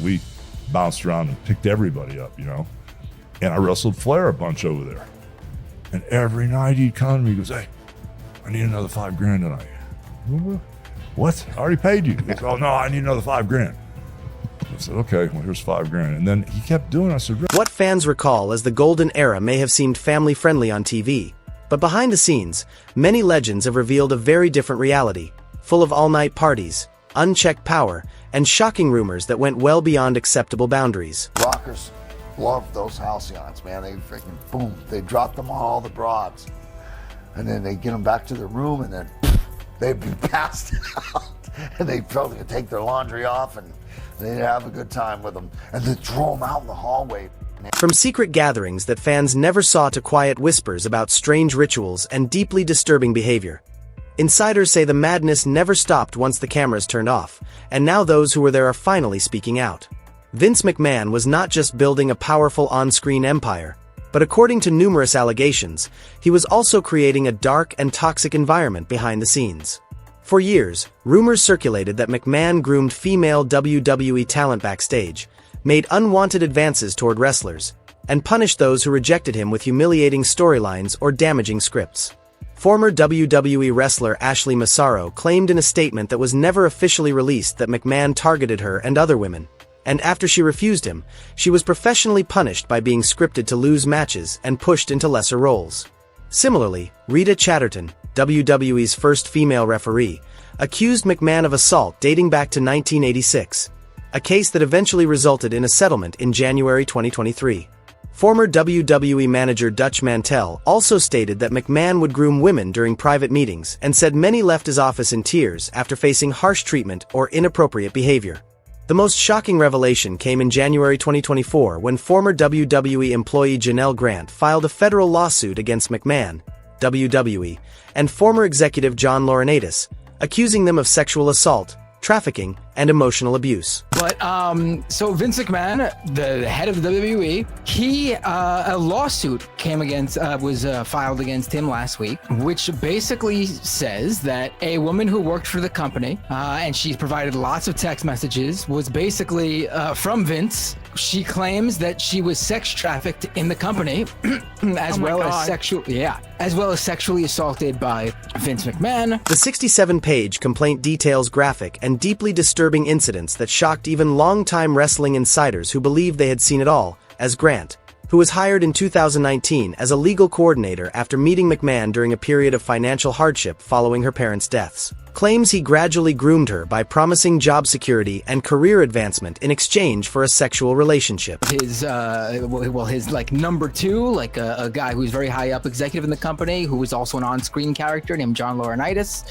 we bounced around and picked everybody up, you know. And I wrestled Flair a bunch over there. And every night he'd come to me, he goes, hey, I need another $5,000 tonight. What? I already paid you. He goes, oh no, I need another $5,000. I said, okay, well, here's $5,000. And then he kept doing it. I said, what fans recall as the golden era may have seemed family-friendly on TV, but behind the scenes, many legends have revealed a very different reality, full of all-night parties, unchecked power, and shocking rumors that went well beyond acceptable boundaries. Rockers love those halcyons, man. They freaking, boom, they drop them on all the broads. And then they get them back to their room, and then they'd be passed out. And they'd probably take their laundry off, and they'd have a good time with them. And they'd throw them out in the hallway. From secret gatherings that fans never saw to quiet whispers about strange rituals and deeply disturbing behavior. Insiders say the madness never stopped once the cameras turned off, and now those who were there are finally speaking out. Vince McMahon was not just building a powerful on-screen empire, but according to numerous allegations, he was also creating a dark and toxic environment behind the scenes. For years, rumors circulated that McMahon groomed female WWE talent backstage, made unwanted advances toward wrestlers, and punished those who rejected him with humiliating storylines or damaging scripts. Former WWE wrestler Ashley Massaro claimed in a statement that was never officially released that McMahon targeted her and other women, and after she refused him, she was professionally punished by being scripted to lose matches and pushed into lesser roles. Similarly, Rita Chatterton, WWE's first female referee, accused McMahon of assault dating back to 1986, a case that eventually resulted in a settlement in January 2023. Former WWE manager Dutch Mantell also stated that McMahon would groom women during private meetings and said many left his office in tears after facing harsh treatment or inappropriate behavior. The most shocking revelation came in January 2024 when former WWE employee Janelle Grant filed a federal lawsuit against McMahon, WWE, and former executive John Laurinaitis, accusing them of sexual assault, trafficking, and emotional abuse. But, so Vince McMahon, the head of the WWE, a lawsuit was filed against him last week, which basically says that a woman who worked for the company, and she's provided lots of text messages, was basically, from Vince. She claims that she was sex trafficked in the company, as well as sexually assaulted by Vince McMahon. The 67-page complaint details graphic and deeply disturbing incidents that shocked even longtime wrestling insiders who believed they had seen it all, as Grant, who was hired in 2019 as a legal coordinator after meeting McMahon during a period of financial hardship following her parents' deaths, claims he gradually groomed her by promising job security and career advancement in exchange for a sexual relationship. His number two, a guy who's very high up executive in the company, who was also an on-screen character named John Laurinaitis.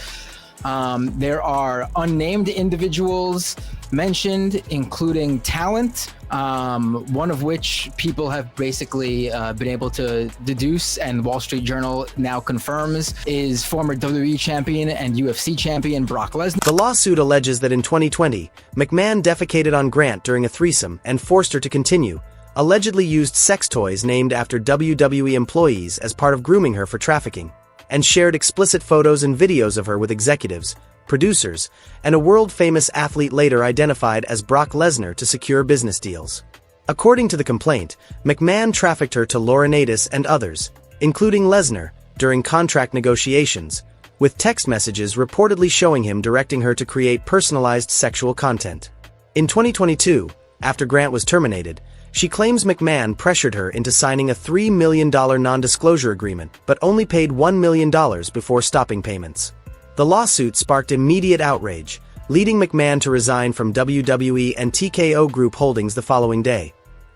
There are unnamed individuals mentioned, including talent, one of which people have basically been able to deduce, and Wall Street Journal now confirms, is former WWE champion and UFC champion Brock Lesnar. The lawsuit alleges that in 2020, McMahon defecated on Grant during a threesome and forced her to continue, allegedly used sex toys named after WWE employees as part of grooming her for trafficking, and shared explicit photos and videos of her with executives, producers, and a world-famous athlete later identified as Brock Lesnar to secure business deals. According to the complaint, McMahon trafficked her to Laurinaitis and others, including Lesnar, during contract negotiations, with text messages reportedly showing him directing her to create personalized sexual content. In 2022, after Grant was terminated, she claims McMahon pressured her into signing a $3 million non-disclosure agreement but only paid $1 million before stopping payments. The lawsuit sparked immediate outrage, leading McMahon to resign from WWE and TKO Group Holdings the following day,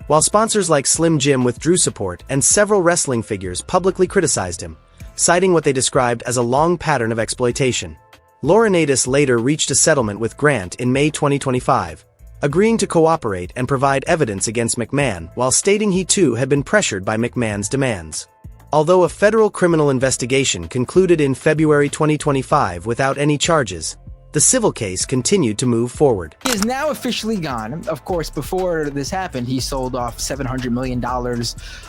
while sponsors like Slim Jim withdrew support and several wrestling figures publicly criticized him, citing what they described as a long pattern of exploitation. Laurinaitis later reached a settlement with Grant in May 2025, agreeing to cooperate and provide evidence against McMahon while stating he too had been pressured by McMahon's demands. Although a federal criminal investigation concluded in February 2025 without any charges, the civil case continued to move forward. He is now officially gone. Of course, before this happened, he sold off $700 million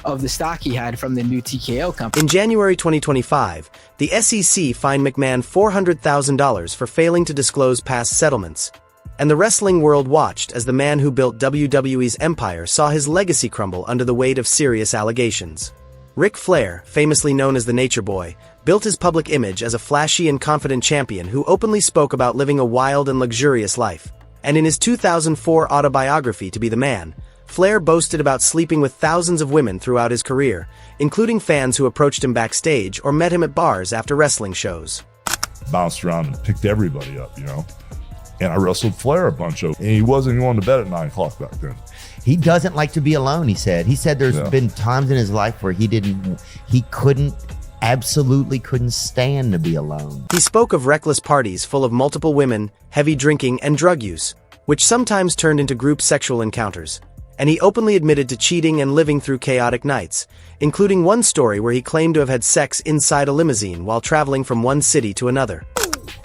of the stock he had from the new TKO company. In January 2025, the SEC fined McMahon $400,000 for failing to disclose past settlements, And the wrestling world watched as the man who built WWE's empire saw his legacy crumble under the weight of serious allegations. Ric Flair, famously known as the Nature Boy, built his public image as a flashy and confident champion who openly spoke about living a wild and luxurious life. And in his 2004 autobiography To Be the Man, Flair boasted about sleeping with thousands of women throughout his career, including fans who approached him backstage or met him at bars after wrestling shows. Bounced around and picked everybody up, And I wrestled Flair a bunch of, and he wasn't going to bed at 9 o'clock back then. He doesn't like to be alone, he said. He said there's been times in his life where absolutely couldn't stand to be alone. He spoke of reckless parties full of multiple women, heavy drinking, and drug use, which sometimes turned into group sexual encounters. And he openly admitted to cheating and living through chaotic nights, including one story where he claimed to have had sex inside a limousine while traveling from one city to another.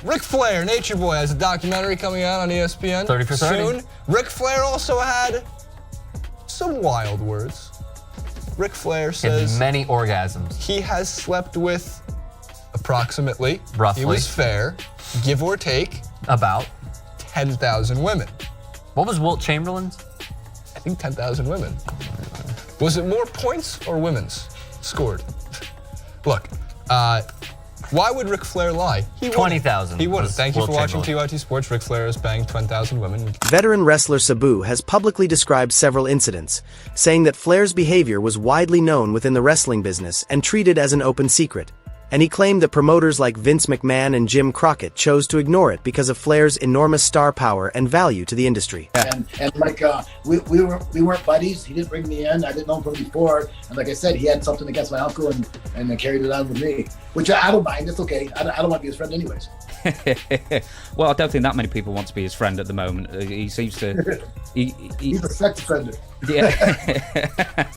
Ric Flair, Nature Boy, has a documentary coming out on ESPN 30 for 30. soon. Ric Flair also had some wild words. Ric Flair says many orgasms. He has slept with approximately, roughly, he was fair, give or take, about 10,000 women. What was Wilt Chamberlain's? I think 10,000 women. Was it more points or women's scored? Look, why would Ric Flair lie? 20,000. He wouldn't. Thank you for watching TYT Sports. Ric Flair has banged 10,000 women. Veteran wrestler Sabu has publicly described several incidents, saying that Flair's behavior was widely known within the wrestling business and treated as an open secret. And he claimed that promoters like Vince McMahon and Jim Crockett chose to ignore it because of Flair's enormous star power and value to the industry. And like we weren't buddies. He didn't bring me in. I didn't know him from before. And like I said, he had something against my uncle and carried it on with me, which I don't mind. It's okay. I don't want to be his friend anyways. Well, I don't think that many people want to be his friend at the moment. He seems to. He's a sex offender. Yeah.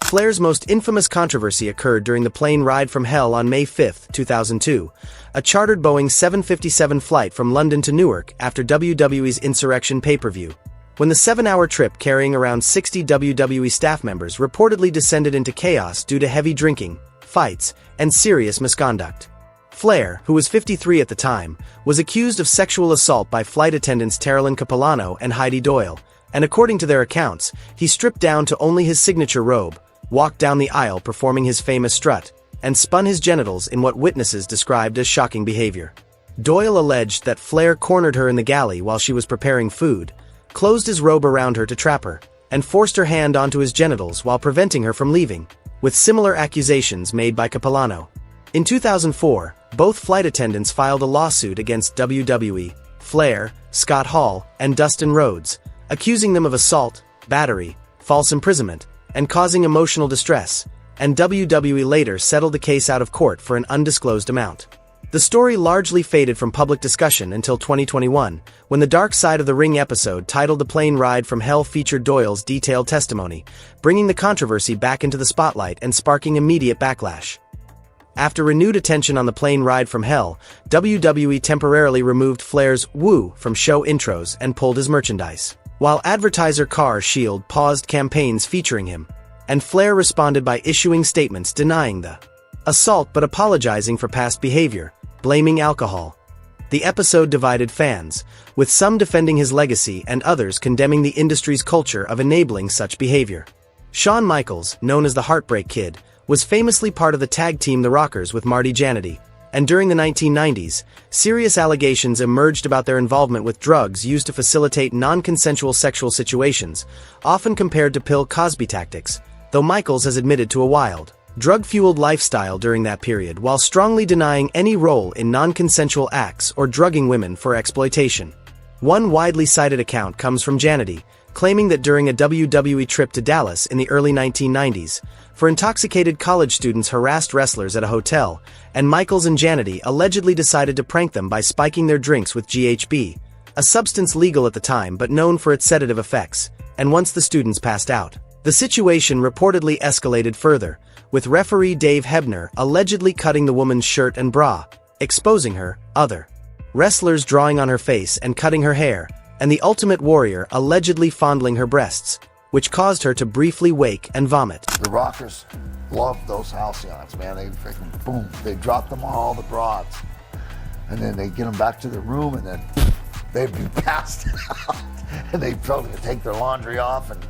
Flair's most infamous controversy occurred during the plane ride from hell on May 5, 2002, a chartered Boeing 757 flight from London to Newark after WWE's Insurrection pay-per-view, when the 7-hour trip carrying around 60 WWE staff members reportedly descended into chaos due to heavy drinking, fights, and serious misconduct. Flair, who was 53 at the time, was accused of sexual assault by flight attendants Terilyn Capilano and Heidi Doyle, and according to their accounts, he stripped down to only his signature robe, walked down the aisle performing his famous strut, and spun his genitals in what witnesses described as shocking behavior. Doyle alleged that Flair cornered her in the galley while she was preparing food, closed his robe around her to trap her, and forced her hand onto his genitals while preventing her from leaving, with similar accusations made by Capilano. In 2004, both flight attendants filed a lawsuit against WWE, Flair, Scott Hall, and Dustin Rhodes, accusing them of assault, battery, false imprisonment, and causing emotional distress, and WWE later settled the case out of court for an undisclosed amount. The story largely faded from public discussion until 2021, when the Dark Side of the Ring episode titled The Plane Ride from Hell featured Doyle's detailed testimony, bringing the controversy back into the spotlight and sparking immediate backlash. After renewed attention on the plane ride from hell, WWE temporarily removed Flair's "woo" from show intros and pulled his merchandise, while advertiser Car Shield paused campaigns featuring him, and Flair responded by issuing statements denying the assault but apologizing for past behavior, blaming alcohol. The episode divided fans, with some defending his legacy and others condemning the industry's culture of enabling such behavior. Shawn Michaels, known as the Heartbreak Kid, was famously part of the tag team The Rockers with Marty Jannetty, and during the 1990s, serious allegations emerged about their involvement with drugs used to facilitate non-consensual sexual situations, often compared to Bill Cosby tactics, though Michaels has admitted to a wild, drug-fueled lifestyle during that period while strongly denying any role in non-consensual acts or drugging women for exploitation. One widely cited account comes from Jannetty, claiming that during a WWE trip to Dallas in the early 1990s, for intoxicated college students harassed wrestlers at a hotel, and Michaels and Jannetty allegedly decided to prank them by spiking their drinks with GHB, a substance legal at the time but known for its sedative effects, and once the students passed out. The situation reportedly escalated further, with referee Dave Hebner allegedly cutting the woman's shirt and bra, exposing her, other wrestlers drawing on her face and cutting her hair, and the Ultimate Warrior allegedly fondling her breasts, which caused her to briefly wake and vomit. The Rockers love those halcyons, man. They freaking, boom, they drop them on all the broads. And then they get them back to their room, and then they'd be passed out, and they'd probably take their laundry off, and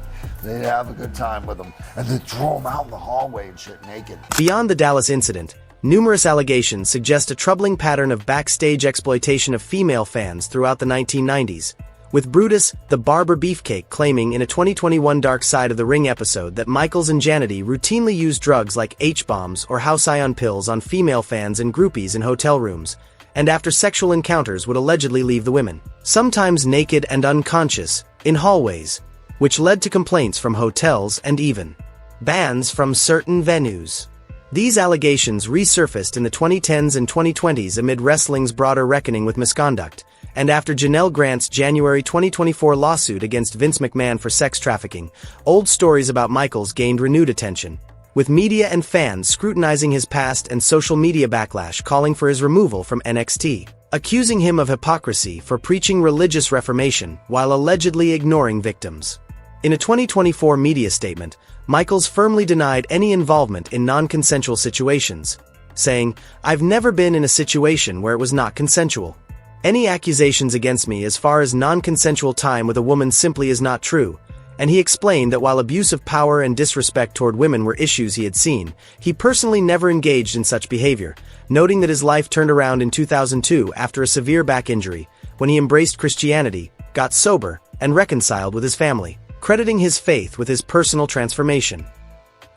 they'd have a good time with them, and they'd throw them out in the hallway and shit naked. Beyond the Dallas incident, numerous allegations suggest a troubling pattern of backstage exploitation of female fans throughout the 1990s, with Brutus, the barber beefcake, claiming in a 2021 Dark Side of the Ring episode that Michaels and Jannetty routinely used drugs like H-bombs or house ion pills on female fans and groupies in hotel rooms, and after sexual encounters would allegedly leave the women, sometimes naked and unconscious, in hallways, which led to complaints from hotels and even bans from certain venues. These allegations resurfaced in the 2010s and 2020s amid wrestling's broader reckoning with misconduct, and after Janelle Grant's January 2024 lawsuit against Vince McMahon for sex trafficking, old stories about Michaels gained renewed attention, with media and fans scrutinizing his past and social media backlash calling for his removal from NXT, accusing him of hypocrisy for preaching religious reformation while allegedly ignoring victims. In a 2024 media statement, Michaels firmly denied any involvement in non-consensual situations, saying, "I've never been in a situation where it was not consensual. Any accusations against me as far as non-consensual time with a woman simply is not true," and he explained that while abuse of power and disrespect toward women were issues he had seen, he personally never engaged in such behavior, noting that his life turned around in 2002 after a severe back injury, when he embraced Christianity, got sober, and reconciled with his family, crediting his faith with his personal transformation.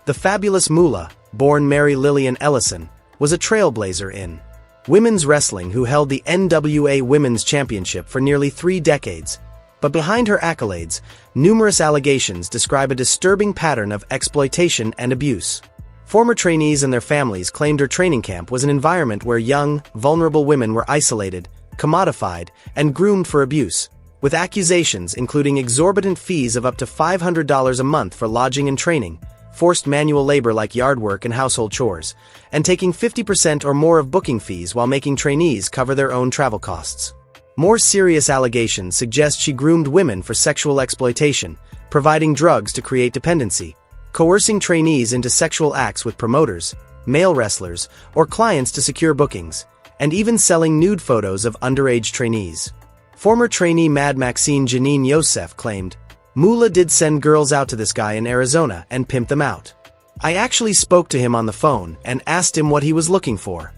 The fabulous Moolah, born Mary Lillian Ellison, was a trailblazer in women's wrestling who held the NWA Women's Championship for nearly 3 decades. But behind her accolades, numerous allegations describe a disturbing pattern of exploitation and abuse. Former trainees and their families claimed her training camp was an environment where young, vulnerable women were isolated, commodified, and groomed for abuse, with accusations including exorbitant fees of up to $500 a month for lodging and training, forced manual labor like yard work and household chores, and taking 50% or more of booking fees while making trainees cover their own travel costs. More serious allegations suggest she groomed women for sexual exploitation, providing drugs to create dependency, coercing trainees into sexual acts with promoters, male wrestlers, or clients to secure bookings, and even selling nude photos of underage trainees. Former trainee Mad Maxine Janine Yosef claimed, "Moolah did send girls out to this guy in Arizona and pimp them out. I actually spoke to him on the phone and asked him what he was looking for.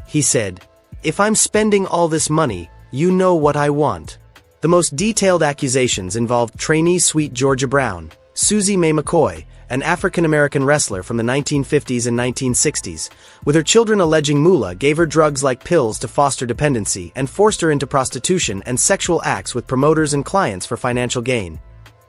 He said, 'If I'm spending all this money, you know what I want.'" The most detailed accusations involved trainee Sweet Georgia Brown, Susie Mae McCoy, an African-American wrestler from the 1950s and 1960s, with her children alleging Moolah gave her drugs like pills to foster dependency and forced her into prostitution and sexual acts with promoters and clients for financial gain.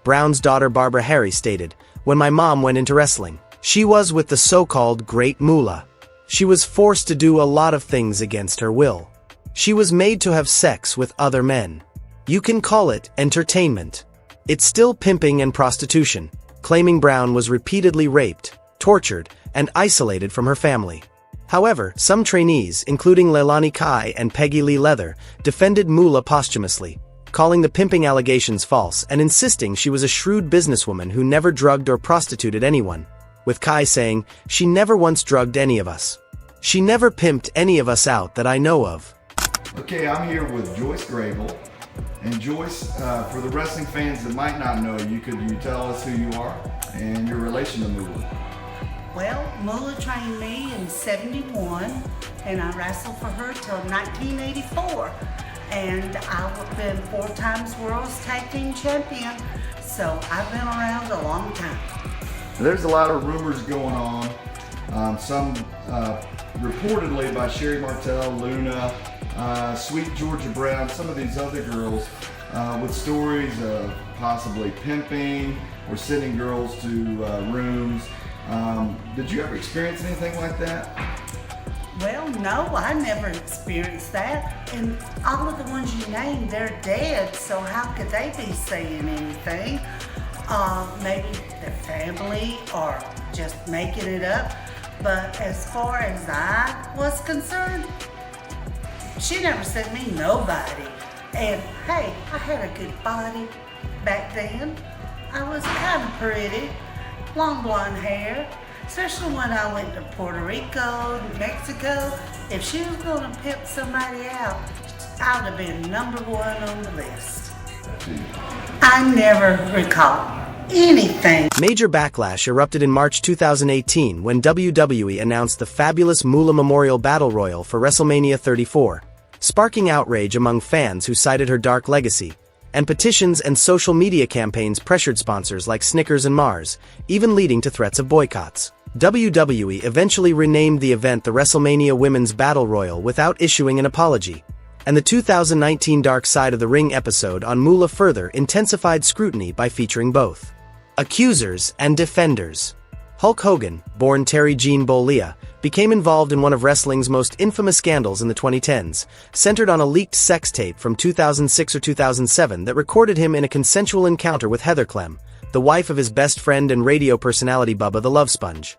Brown's daughter Barbara Harry stated, "When my mom went into wrestling, she was with the so-called Great Moolah. She was forced to do a lot of things against her will. She was made to have sex with other men. You can call it entertainment. It's still pimping and prostitution," claiming Brown was repeatedly raped, tortured, and isolated from her family. However, some trainees, including Leilani Kai and Peggy Lee Leather, defended Moolah posthumously, calling the pimping allegations false and insisting she was a shrewd businesswoman who never drugged or prostituted anyone, with Kai saying, "She never once drugged any of us. She never pimped any of us out that I know of." Okay, I'm here with Joyce Grable. And Joyce, for the wrestling fans that might not know you, could you tell us who you are and your relation to Moolah? Well, Moolah trained me in '71, and I wrestled for her till 1984. And I've been 4 times World's Tag Team Champion, so I've been around a long time. There's a lot of rumors going on, some reportedly by Sherry Martel, Luna, Sweet Georgia Brown, some of these other girls with stories of possibly pimping or sending girls to rooms. Did you ever experience anything like that? Well, no, I never experienced that. And all of the ones you named, they're dead, so how could they be saying anything? Maybe their family or just making it up. But as far as I was concerned, she never sent me nobody. And hey, I had a good body back then. I was kind of pretty, long blonde hair, especially when I went to Puerto Rico, Mexico. If she was gonna pimp somebody out, I would have been #1 on the list. I never recall anything. Major backlash erupted in March 2018 when WWE announced the fabulous Moolah Memorial Battle Royal for WrestleMania 34, sparking outrage among fans who cited her dark legacy, and petitions and social media campaigns pressured sponsors like Snickers and Mars, even leading to threats of boycotts. WWE eventually renamed the event the WrestleMania Women's Battle Royal without issuing an apology, and the 2019 Dark Side of the Ring episode on Moolah further intensified scrutiny by featuring both accusers and defenders. Hulk Hogan, born Terry Jean Bollea, became involved in one of wrestling's most infamous scandals in the 2010s, centered on a leaked sex tape from 2006 or 2007 that recorded him in a consensual encounter with Heather Clem, the wife of his best friend and radio personality Bubba the Love Sponge.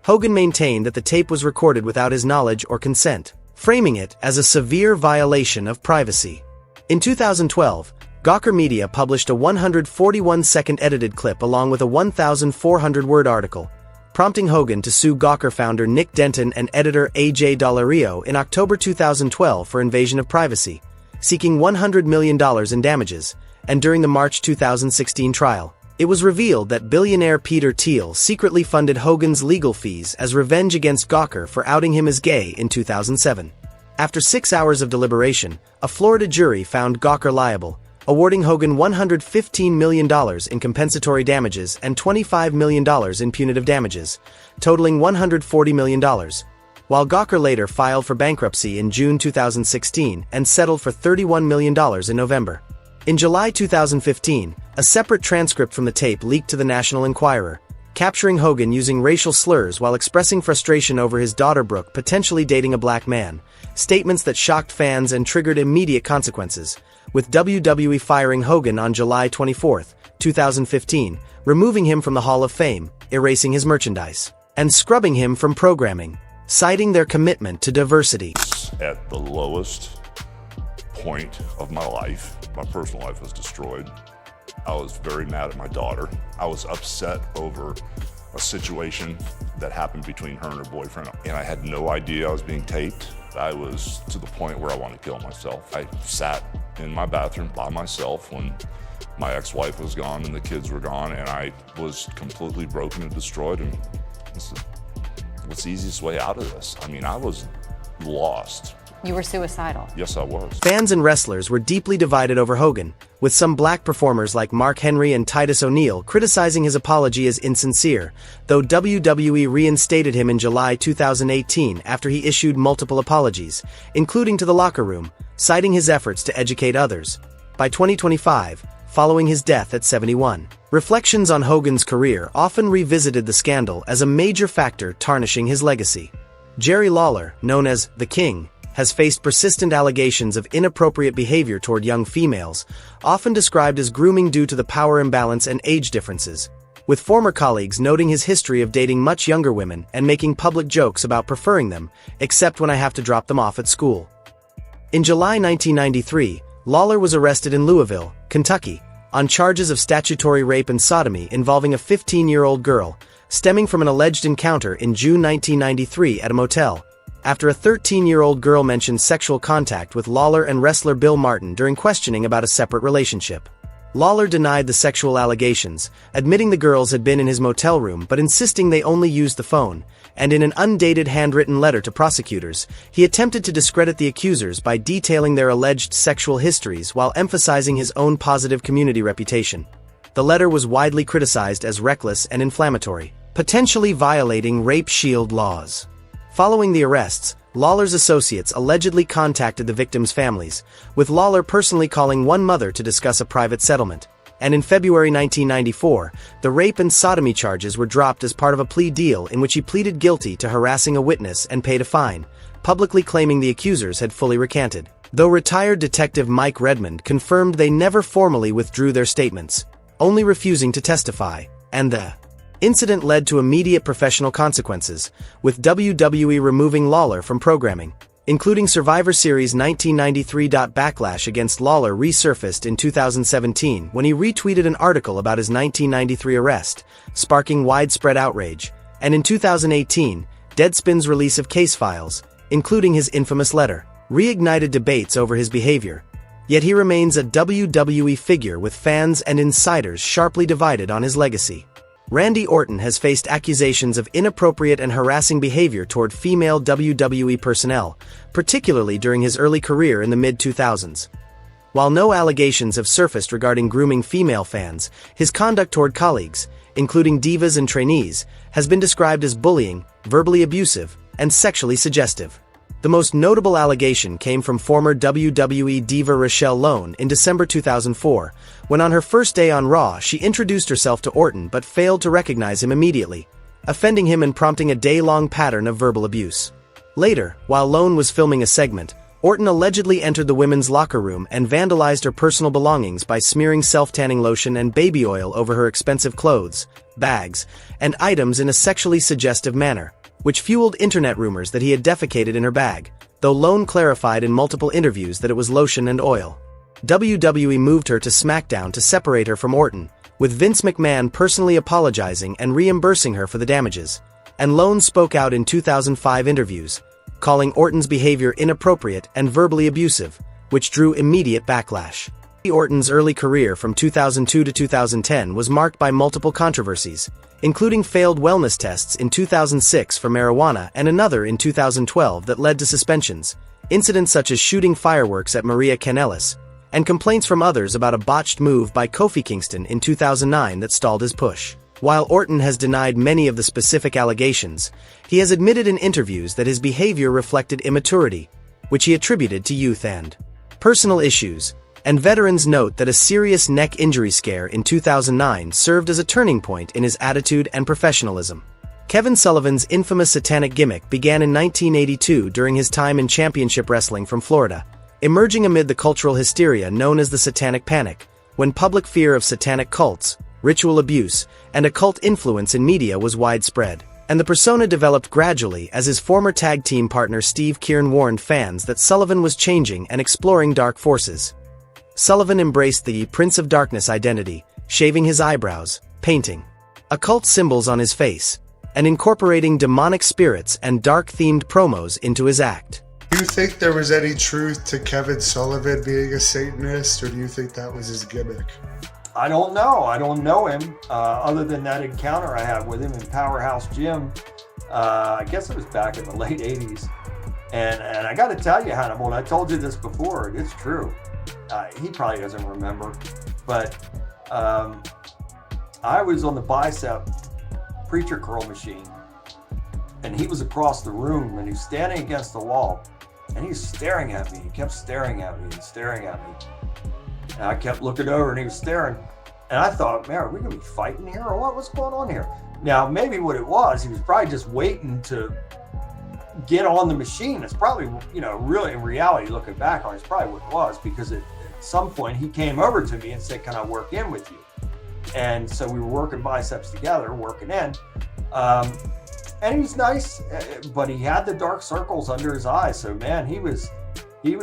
Hogan maintained that the tape was recorded without his knowledge or consent, framing it as a severe violation of privacy. In 2012, Gawker Media published a 141-second edited clip along with a 1,400-word article, prompting Hogan to sue Gawker founder Nick Denton and editor A.J. Dalario in October 2012 for invasion of privacy, seeking $100 million in damages, and during the March 2016 trial, it was revealed that billionaire Peter Thiel secretly funded Hogan's legal fees as revenge against Gawker for outing him as gay in 2007. After 6 hours of deliberation, a Florida jury found Gawker liable, awarding Hogan $115 million in compensatory damages and $25 million in punitive damages, totaling $140 million, while Gawker later filed for bankruptcy in June 2016 and settled for $31 million in November. In July 2015, a separate transcript from the tape leaked to the National Enquirer, capturing Hogan using racial slurs while expressing frustration over his daughter Brooke potentially dating a black man, statements that shocked fans and triggered immediate consequences, with WWE firing Hogan on July 24, 2015, removing him from the Hall of Fame, erasing his merchandise, and scrubbing him from programming, citing their commitment to diversity. At the lowest point of my life, my personal life was destroyed. I was very mad at my daughter. I was upset over a situation that happened between her and her boyfriend, and I had no idea I was being taped. I was to the point where I wanted to kill myself. I sat in my bathroom by myself when my ex-wife was gone and the kids were gone, and I was completely broken and destroyed. And I said, what's the easiest way out of this? I mean, I was lost. You were suicidal. Yes, I was. Fans and wrestlers were deeply divided over Hogan, with some black performers like Mark Henry and Titus O'Neil criticizing his apology as insincere, though WWE reinstated him in July 2018 after he issued multiple apologies, including to the locker room, citing his efforts to educate others. By 2025, following his death at 71, reflections on Hogan's career often revisited the scandal as a major factor tarnishing his legacy. Jerry Lawler, known as The King, has faced persistent allegations of inappropriate behavior toward young females, often described as grooming due to the power imbalance and age differences, with former colleagues noting his history of dating much younger women and making public jokes about preferring them, except when I have to drop them off at school. In July 1993, Lawler was arrested in Louisville, Kentucky, on charges of statutory rape and sodomy involving a 15-year-old girl, stemming from an alleged encounter in June 1993 at a motel, after a 13-year-old girl mentioned sexual contact with Lawler and wrestler Bill Martin during questioning about a separate relationship. Lawler denied the sexual allegations, admitting the girls had been in his motel room but insisting they only used the phone, and in an undated handwritten letter to prosecutors, he attempted to discredit the accusers by detailing their alleged sexual histories while emphasizing his own positive community reputation. The letter was widely criticized as reckless and inflammatory, potentially violating rape shield laws. Following the arrests, Lawler's associates allegedly contacted the victims' families, with Lawler personally calling one mother to discuss a private settlement. And in February 1994, the rape and sodomy charges were dropped as part of a plea deal in which he pleaded guilty to harassing a witness and paid a fine, publicly claiming the accusers had fully recanted. Though retired Detective Mike Redmond confirmed they never formally withdrew their statements, only refusing to testify, and the incident led to immediate professional consequences, with WWE removing Lawler from programming, including Survivor Series 1993. Backlash against Lawler resurfaced in 2017 when he retweeted an article about his 1993 arrest, sparking widespread outrage, and in 2018, Deadspin's release of case files, including his infamous letter. reignited debates over his behavior. Yet he remains a WWE figure with fans and insiders sharply divided on his legacy. Randy Orton has faced accusations of inappropriate and harassing behavior toward female WWE personnel, particularly during his early career in the mid-2000s. While no allegations have surfaced regarding grooming female fans, his conduct toward colleagues, including divas and trainees, has been described as bullying, verbally abusive, and sexually suggestive. The most notable allegation came from former WWE diva Rochelle Lone in December 2004, when on her first day on Raw she introduced herself to Orton but failed to recognize him immediately, offending him and prompting a day-long pattern of verbal abuse. Later, while Lone was filming a segment, Orton allegedly entered the women's locker room and vandalized her personal belongings by smearing self-tanning lotion and baby oil over her expensive clothes, bags, and items in a sexually suggestive manner, which fueled internet rumors that he had defecated in her bag, though Lone clarified in multiple interviews that it was lotion and oil. WWE moved her to SmackDown to separate her from Orton, with Vince McMahon personally apologizing and reimbursing her for the damages, and Lone spoke out in 2005 interviews, calling Orton's behavior inappropriate and verbally abusive, which drew immediate backlash. Orton's early career from 2002 to 2010 was marked by multiple controversies, including failed wellness tests in 2006 for marijuana and another in 2012 that led to suspensions, incidents such as shooting fireworks at Maria Kanellis, and complaints from others about a botched move by Kofi Kingston in 2009 that stalled his push. While Orton has denied many of the specific allegations, he has admitted in interviews that his behavior reflected immaturity, which he attributed to youth and personal issues, and veterans note that a serious neck injury scare in 2009 served as a turning point in his attitude and professionalism. Kevin Sullivan's infamous satanic gimmick began in 1982 during his time in championship wrestling from Florida, emerging amid the cultural hysteria known as the Satanic Panic, when public fear of satanic cults, ritual abuse, and occult influence in media was widespread, and the persona developed gradually as his former tag team partner Steve Kieran warned fans that Sullivan was changing and exploring dark forces. Sullivan embraced the Prince of Darkness identity, shaving his eyebrows, painting occult symbols on his face, and incorporating demonic spirits and dark-themed promos into his act. Do you think there was any truth to Kevin Sullivan being a Satanist, or do you think that was his gimmick? I don't know. I don't know him, other than that encounter I had with him in Powerhouse Gym. I guess it was back in the late 80s. And I got to tell you, Hannibal, and I told you this before, it's true. He probably doesn't remember, but I was on the bicep preacher curl machine, and he was across the room, and he was standing against the wall, and he was staring at me. He kept staring at me and staring at me. And I kept looking over, and he was staring. And I thought, man, are we going to be fighting here or what? What's going on here? Now, maybe what it was, he was probably just waiting to get on the machine. It's probably, really in reality, looking back on it, it's probably what it was, because at some point he came over to me and said, can I work in with you? And so we were working biceps together, working in. And he was nice, but he had the dark circles under his eyes. So, man, he was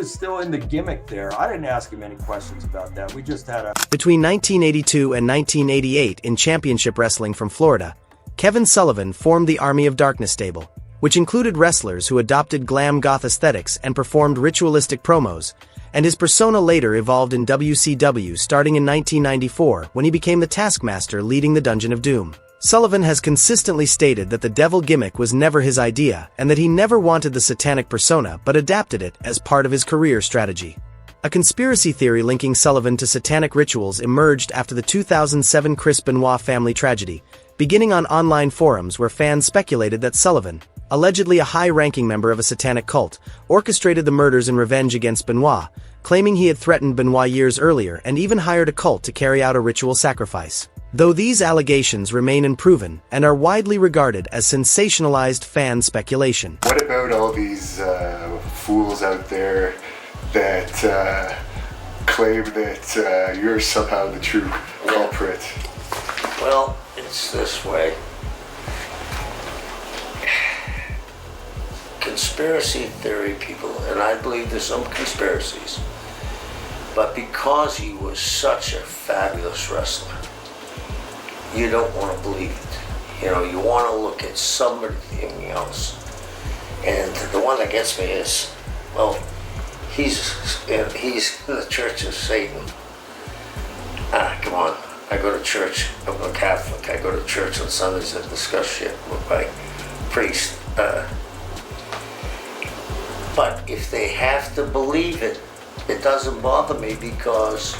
still in the gimmick there. I didn't ask him any questions about that. We just had a... Between 1982 and 1988 in championship wrestling from Florida, Kevin Sullivan formed the Army of Darkness stable, which included wrestlers who adopted glam goth aesthetics and performed ritualistic promos, and his persona later evolved in WCW starting in 1994 when he became the Taskmaster leading the Dungeon of Doom. Sullivan has consistently stated that the devil gimmick was never his idea and that he never wanted the satanic persona but adapted it as part of his career strategy. A conspiracy theory linking Sullivan to satanic rituals emerged after the 2007 Chris Benoit family tragedy, beginning on online forums where fans speculated that Sullivan, allegedly a high-ranking member of a satanic cult, orchestrated the murders in revenge against Benoit, claiming he had threatened Benoit years earlier and even hired a cult to carry out a ritual sacrifice. Though these allegations remain unproven and are widely regarded as sensationalized fan speculation. What about all these fools out there that claim that you're somehow the true culprit? Well, it's this way. Conspiracy theory people, and I believe there's some conspiracies, but because he was such a fabulous wrestler, you don't want to believe it. You want to look at something else. And the one that gets me is, well, he's in the Church of Satan. Come on. I go to church. I'm a Catholic. I go to church on Sundays and discuss shit with my priest. But if they have to believe it, it doesn't bother me, because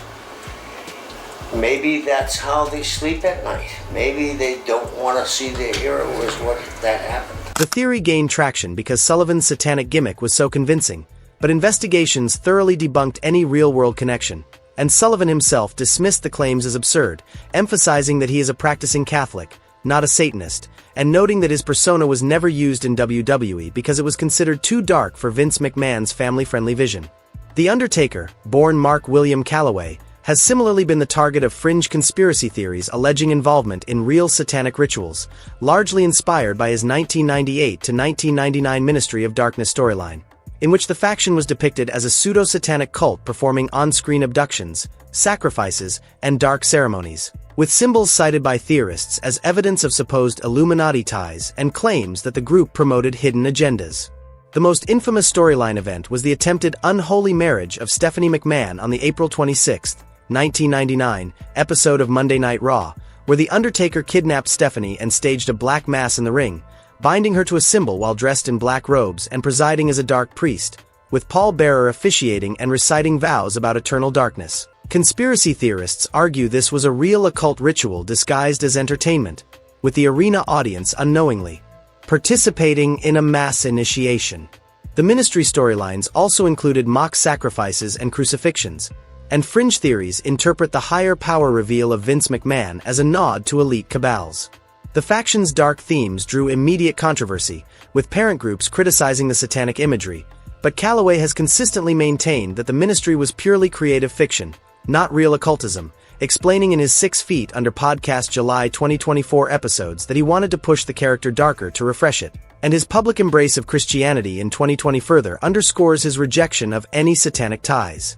maybe that's how they sleep at night. Maybe they don't want to see their hero as what that happened. The theory gained traction because Sullivan's satanic gimmick was so convincing, but investigations thoroughly debunked any real-world connection, and Sullivan himself dismissed the claims as absurd, emphasizing that he is a practicing Catholic, not a Satanist, and noting that his persona was never used in WWE because it was considered too dark for Vince McMahon's family-friendly vision. The Undertaker, born Mark William Calloway, has similarly been the target of fringe conspiracy theories alleging involvement in real satanic rituals, largely inspired by his 1998 to 1999 Ministry of Darkness storyline, in which the faction was depicted as a pseudo-satanic cult performing on-screen abductions, sacrifices, and dark ceremonies, with symbols cited by theorists as evidence of supposed Illuminati ties and claims that the group promoted hidden agendas. The most infamous storyline event was the attempted unholy marriage of Stephanie McMahon on the April 26, 1999, episode of Monday Night Raw, where The Undertaker kidnapped Stephanie and staged a black mass in the ring, binding her to a symbol while dressed in black robes and presiding as a dark priest, with Paul Bearer officiating and reciting vows about eternal darkness. Conspiracy theorists argue this was a real occult ritual disguised as entertainment, with the arena audience unknowingly participating in a mass initiation. The Ministry storylines also included mock sacrifices and crucifixions, and fringe theories interpret the higher power reveal of Vince McMahon as a nod to elite cabals. The faction's dark themes drew immediate controversy, with parent groups criticizing the satanic imagery, but Calloway has consistently maintained that the Ministry was purely creative fiction, not real occultism, explaining in his 6 Feet Under podcast July 2024 episodes that he wanted to push the character darker to refresh it, and his public embrace of Christianity in 2020 further underscores his rejection of any satanic ties.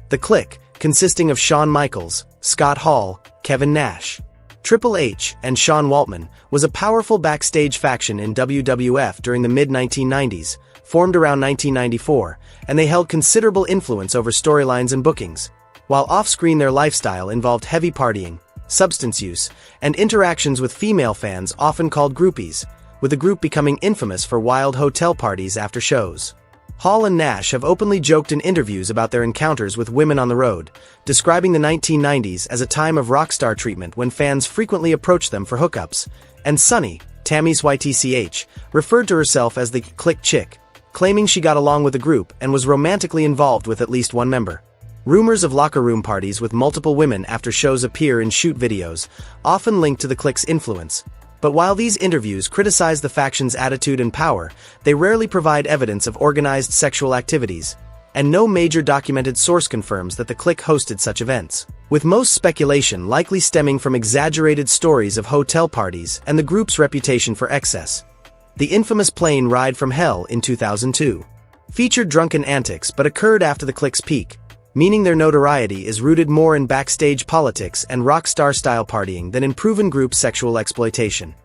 The Clique, consisting of Shawn Michaels, Scott Hall, Kevin Nash, Triple H, and Sean Waltman, was a powerful backstage faction in WWF during the mid-1990s, formed around 1994, and they held considerable influence over storylines and bookings, while off-screen their lifestyle involved heavy partying, substance use, and interactions with female fans often called groupies, with the group becoming infamous for wild hotel parties after shows. Hall and Nash have openly joked in interviews about their encounters with women on the road, describing the 1990s as a time of rock star treatment when fans frequently approached them for hookups, and Sunny, Tammy's YTCH, referred to herself as the Clique Chick, claiming she got along with the group and was romantically involved with at least one member. Rumors of locker room parties with multiple women after shows appear in shoot videos, often linked to the Clique's influence. But while these interviews criticize the faction's attitude and power, they rarely provide evidence of organized sexual activities, and no major documented source confirms that the Clique hosted such events, with most speculation likely stemming from exaggerated stories of hotel parties and the group's reputation for excess. The infamous plane ride from hell in 2002 featured drunken antics but occurred after the Clique's peak, meaning their notoriety is rooted more in backstage politics and rock star style partying than in proven group sexual exploitation.